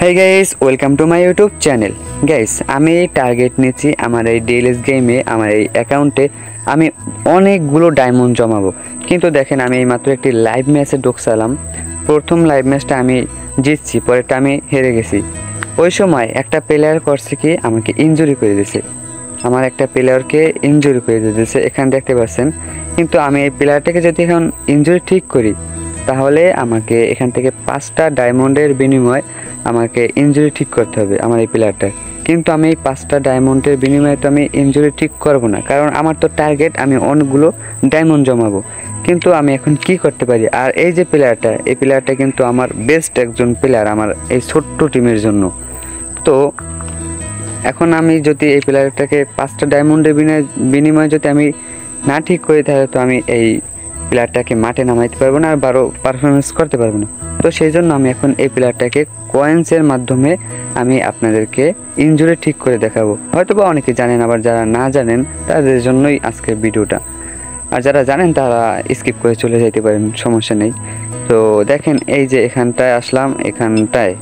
Hey guys, welcome to my YouTube channel. Guys, আমি target নিয়েছি আমার এই ডিএলএস গেমে আমার এই অ্যাকাউন্টে আমি অনেকগুলো ডায়মন্ড জমাবো। কিন্তু দেখেন আমি এইমাত্র একটি লাইভ ম্যাচে ঢুকছিলাম। প্রথম লাইভ ম্যাচটা আমি জিতছি, পরেরটা আমি হেরে গেছি। ওই সময় একটা প্লেয়ার করছে কি আমাকে ইনজুরি করে দিয়েছে। আমার একটা প্লেয়ারকে ইনজুরি করে দিয়েছে, এখানে দেখতে পাচ্ছেন। কিন্তু আমি এই প্লেয়ারটাকে যদি এখন ইনজুরি ঠিক করি তাহলে আমাকে এখান থেকে 5টা ডায়মন্ডের বিনিময়ে আমাকে ইনজুরি ঠিক করতে হবে আমার এই প্লেয়ারটা। কিন্তু আমি এই 5টা ডায়মন্ডের বিনিময়ে তো আমি ইনজুরি ঠিক করব না, কারণ আমার তো টার্গেট আমি অনেকগুলো ডায়মন্ড জমাবো। কিন্তু আমি এখন কি করতে পারি? আর এই যে প্লেয়ারটা, এই প্লেয়ারটা কিন্তু আমার বেস্ট একজন প্লেয়ার আমার এই ছোট্ট টিমের জন্য। তো এখন আমি যদি এই প্লেয়ারটাকে 5টা ডায়মন্ডের বিনিময়ে যদি আমি না ঠিক করি তাহলে তো আমি এই প্লেয়ারটাকে মাঠে নামাইতে পারবো না আর পারফরমেন্স করতে পারবো না। তো সেই জন্য আমি এখন এই প্লেয়ারটাকে কয়েন্সের মাধ্যমে আমি আপনাদেরকে ইনজুরি ঠিক করে দেখাবো। হয়তো বা অনেকে জানেন, আবার যারা না জানেন তাদের জন্যই আজকের ভিডিওটা। আর যারা জানেন তারা স্কিপ করে চলে যেতে পারেন, সমস্যা নেই। তো দেখেন এই যে এখানটায় আসলাম, এখানটায়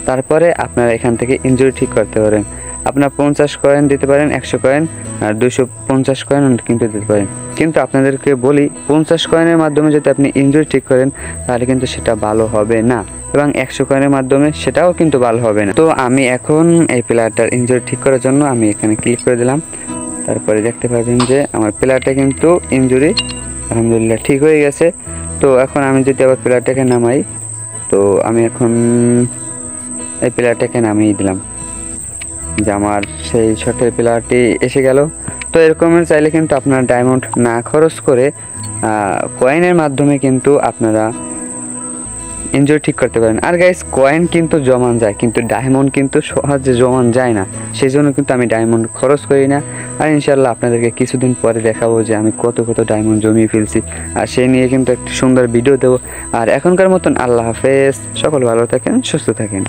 তারপরে আপনারা এখান থেকে ইনজুরি ঠিক করতে পারেন। আপনার 50 কয়েন দিতে পারেন, 100 কয়েন আর 250 কয়েন কিন্তু দিতে পারেন। কিন্তু আপনাদেরকে বলি 50 কয়েনের মাধ্যমে যদি আপনি ইনজুরি ঠিক করেন তাহলে কিন্তু সেটা ভালো হবে না, এবং 100 কয়েনের মাধ্যমে সেটাও কিন্তু ভালো হবে না। তো আমি এখন এই প্লেয়ারটার ইনজুরি ঠিক করার জন্য আমি এখানে ক্লিক করে দিলাম। তারপরে দেখতে পাবেন যে আমার প্লেয়ারটা কিন্তু ইনজুরি আলহামদুলিল্লাহ ঠিক হয়ে গেছে। তো এখন আমি যদি আবার প্লেয়ারটাকে নামাই, তো আমি এখন এই প্লেয়ারটাকে নামিয়ে দিলাম যে আমার সেই শটের প্লেয়ারটি এসে গেল। তো এরকমের চাইলে কিন্তু আপনারা ডায়মন্ড না খরচ করে কয়েনের মাধ্যমে কিন্তু আপনারা ইনজুরি ঠিক করতে পারেন। আর গাইস, কয়েন কিন্তু জমান যায় কিন্তু ডায়মন্ড কিন্তু সহজে জমান যায় না, সেই জন্য কিন্তু আমি ডায়মন্ড খরচ করি না। আর ইনশাল্লাহ আপনাদেরকে কিছুদিন পরে দেখাবো যে আমি কত ডায়মন্ড জমিয়ে ফেলছি, আর সেই নিয়ে কিন্তু একটি সুন্দর ভিডিও দেবো। আর এখনকার মতন আল্লাহ হাফেজ, সকল ভালো থাকেন, সুস্থ থাকেন।